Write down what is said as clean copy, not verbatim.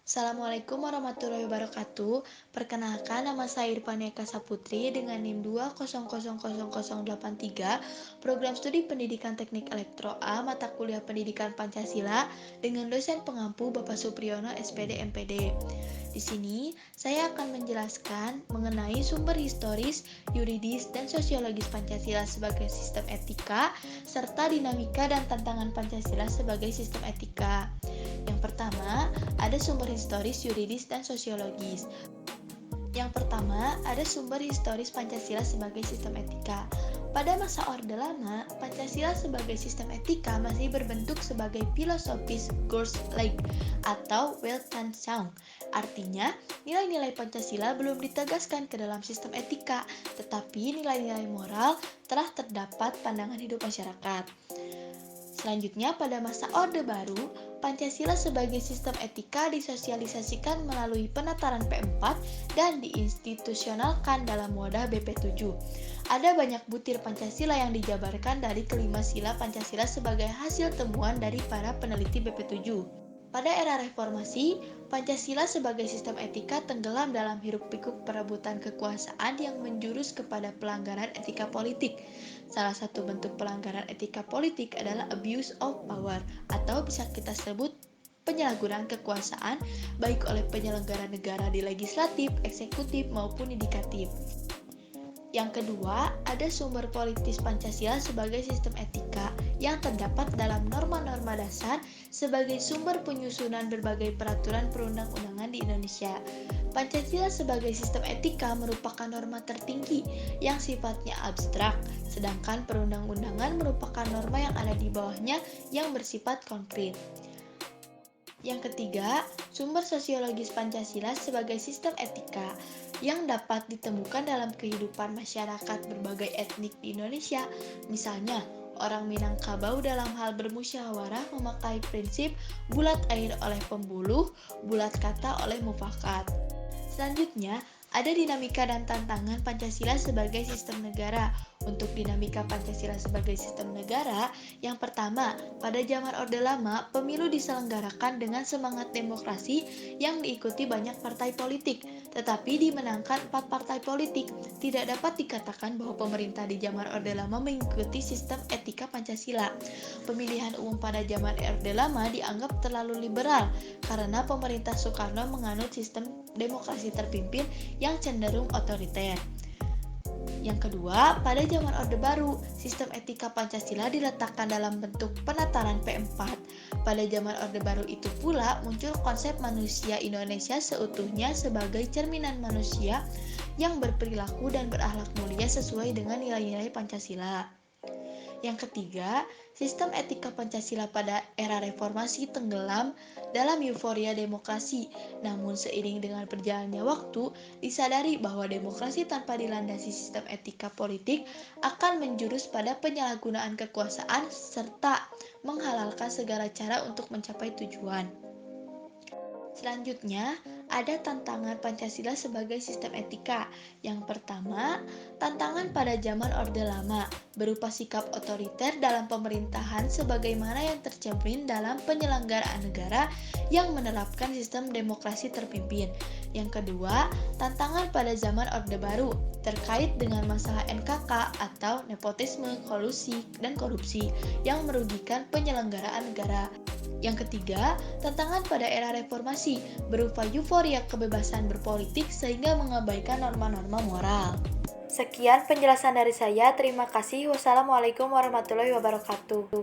Assalamualaikum warahmatullahi wabarakatuh. Perkenalkan, nama saya Irfania Kasaputri dengan NIM 2000083, Program Studi Pendidikan Teknik Elektro A, mata kuliah Pendidikan Pancasila dengan dosen pengampu Bapak Supriyono SPD MPD. Di sini, saya akan menjelaskan mengenai sumber historis, yuridis, dan sosiologis Pancasila sebagai sistem etika, serta dinamika dan tantangan Pancasila sebagai sistem etika. Yang pertama, ada sumber historis, yuridis, dan sosiologis. Yang pertama, ada sumber historis Pancasila sebagai sistem etika. Pada masa Orde Lama, Pancasila sebagai sistem etika masih berbentuk sebagai filosofis Goldschläg atau Weltanschauung. Artinya, nilai-nilai Pancasila belum ditegaskan ke dalam sistem etika, tetapi nilai-nilai moral telah terdapat pandangan hidup masyarakat. Selanjutnya, pada masa Orde Baru, Pancasila sebagai sistem etika disosialisasikan melalui penataran P4 dan diinstitusionalkan dalam wadah BP7. Ada banyak butir Pancasila yang dijabarkan dari kelima sila Pancasila sebagai hasil temuan dari para peneliti BP7. Pada era reformasi, Pancasila sebagai sistem etika tenggelam dalam hiruk-pikuk perebutan kekuasaan yang menjurus kepada pelanggaran etika politik. Salah satu bentuk pelanggaran etika politik adalah abuse of power, atau bisa kita sebut penyalahgunaan kekuasaan baik oleh penyelenggara negara di legislatif, eksekutif, maupun yudikatif. Yang kedua, ada sumber politis Pancasila sebagai sistem etika yang terdapat dalam norma-norma dasar sebagai sumber penyusunan berbagai peraturan perundang-undangan di Indonesia. Pancasila sebagai sistem etika merupakan norma tertinggi yang sifatnya abstrak, sedangkan perundang-undangan merupakan norma yang ada di bawahnya yang bersifat konkret. Yang ketiga, sumber sosiologis Pancasila sebagai sistem etika yang dapat ditemukan dalam kehidupan masyarakat berbagai etnik di Indonesia. Misalnya, orang Minangkabau dalam hal bermusyawarah memakai prinsip bulat air oleh pembuluh, bulat kata oleh mufakat. Selanjutnya, ada dinamika dan tantangan Pancasila sebagai sistem negara. Untuk dinamika Pancasila sebagai sistem negara, yang pertama, pada zaman Orde Lama, pemilu diselenggarakan dengan semangat demokrasi yang diikuti banyak partai politik, tetapi dimenangkan 4 partai politik. Tidak dapat dikatakan bahwa pemerintah di zaman Orde Lama mengikuti sistem etika Pancasila. Pemilihan umum pada zaman Orde Lama dianggap terlalu liberal karena pemerintah Soekarno menganut sistem demokrasi terpimpin yang cenderung otoriter. Yang kedua, pada zaman Orde Baru, sistem etika Pancasila diletakkan dalam bentuk penataran P4. Pada zaman Orde Baru itu pula muncul konsep manusia Indonesia seutuhnya sebagai cerminan manusia yang berperilaku dan berakhlak mulia sesuai dengan nilai-nilai Pancasila. Yang ketiga, sistem etika Pancasila pada era reformasi tenggelam dalam euforia demokrasi. Namun seiring dengan berjalannya waktu, disadari bahwa demokrasi tanpa dilandasi sistem etika politik akan menjurus pada penyalahgunaan kekuasaan serta menghalalkan segala cara untuk mencapai tujuan. Selanjutnya, ada tantangan Pancasila sebagai sistem etika. Yang pertama, tantangan pada zaman Orde Lama berupa sikap otoriter dalam pemerintahan sebagaimana yang tercermin dalam penyelenggaraan negara yang menerapkan sistem demokrasi terpimpin. Yang kedua, tantangan pada zaman Orde Baru terkait dengan masalah NKK atau nepotisme, kolusi, dan korupsi yang merugikan penyelenggaraan negara. Yang ketiga, tantangan pada era reformasi berupa euforia kebebasan berpolitik sehingga mengabaikan norma-norma moral. Sekian penjelasan dari saya. Terima kasih. Wassalamualaikum warahmatullahi wabarakatuh.